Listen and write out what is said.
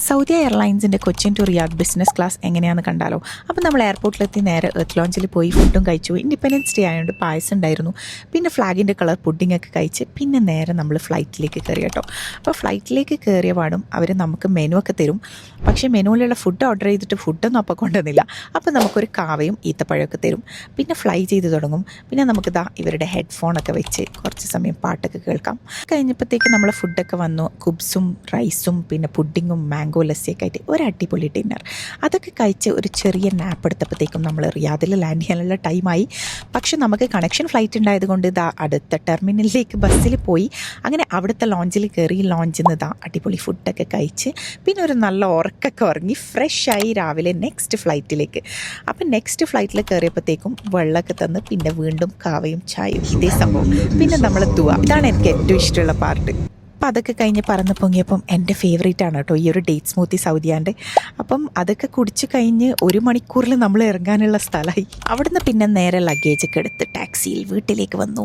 Saudi എയർലൈൻസിൻ്റെ Cochin to Riyadh business class എങ്ങനെയാണെന്ന് കണ്ടാലോ. അപ്പോൾ നമ്മൾ എയർപോർട്ടിലെത്തി നേരെ എർത്ത് ലോഞ്ചിൽ പോയി ഫുഡും കഴിച്ചു. ഇൻഡിപെൻഡൻസ് ഡേ ആയതുകൊണ്ട് പായസം ഉണ്ടായിരുന്നു. പിന്നെ ഫ്ലാഗിൻ്റെ കളർ പുഡിംഗ് ഒക്കെ കഴിച്ച് പിന്നെ നേരെ നമ്മൾ ഫ്ലൈറ്റിലേക്ക് കയറി കേട്ടോ. അപ്പോൾ ഫ്ലൈറ്റിലേക്ക് കയറിയ പാടും അവർ നമുക്ക് മെനു ഒക്കെ തരും. പക്ഷേ മെനുവിലുള്ള ഫുഡ് ഓർഡർ ചെയ്തിട്ട് ഫുഡൊന്നും അപ്പോൾ കൊണ്ടുവന്നില്ല. അപ്പോൾ നമുക്കൊരു കാവയും ഈത്തപ്പഴമൊക്കെ തരും. പിന്നെ ഫ്ലൈ ചെയ്ത് തുടങ്ങും. പിന്നെ നമുക്ക് ഇവരുടെ ഹെഡ്ഫോണൊക്കെ വെച്ച് കുറച്ച് സമയം പാട്ടൊക്കെ കേൾക്കാം. കഴിഞ്ഞപ്പോഴത്തേക്ക് നമ്മളെ ഫുഡൊക്കെ വന്നു. കുബ്സും റൈസും പിന്നെ പുഡിങ്ങും മാംഗോ ലസ്സിയൊക്കെ ആയിട്ട് ഒരു അടിപൊളി ഡിന്നർ. അതൊക്കെ കഴിച്ച് ഒരു ചെറിയ നാപ്പ് എടുത്തപ്പോഴത്തേക്കും നമ്മൾ റിയാദിൽ ലാൻഡ് ചെയ്യാനുള്ള ടൈമായി. പക്ഷെ നമുക്ക് കണക്ഷൻ ഫ്ലൈറ്റ് ഉണ്ടായതുകൊണ്ട് അടുത്ത ടെർമിനലിലേക്ക് ബസ്സിൽ പോയി അങ്ങനെ അവിടുത്തെ ലോഞ്ചിൽ കയറി ലോഞ്ചിൽ നിന്ന് അടിപൊളി ഫുഡൊക്കെ കഴിച്ച് പിന്നെ ഒരു നല്ല ഉറക്കൊക്കെ ഉറങ്ങി ഫ്രഷായി രാവിലെ നെക്സ്റ്റ് ഫ്ലൈറ്റിലേക്ക്. അപ്പം നെക്സ്റ്റ് ഫ്ലൈറ്റിൽ കയറിയപ്പോഴത്തേക്കും വെള്ളമൊക്കെ തന്ന് പിന്നെ വീണ്ടും കാവയും ചായയും ഇതേ സംഭവം. പിന്നെ നമ്മൾ ഇതാണ് എനിക്ക് ഏറ്റവും ഇഷ്ടമുള്ള പാർട്ട്. അപ്പം അതൊക്കെ കഴിഞ്ഞ് പറന്ന് പൊങ്ങിയപ്പം എൻ്റെ ഫേവറേറ്റ് ആണ് കേട്ടോ ഈ ഒരു ഡേറ്റ് സ്മൂത്തി സൗദിയാൻ്റെ. അപ്പം അതൊക്കെ കുടിച്ച് കഴിഞ്ഞ് 1 മണിക്കൂറിൽ നമ്മൾ ഇറങ്ങാനുള്ള സ്ഥലമായി. അവിടുന്ന് പിന്നെ നേരെ ലഗേജൊക്കെ എടുത്ത് ടാക്സിയിൽ വീട്ടിലേക്ക് വന്നു.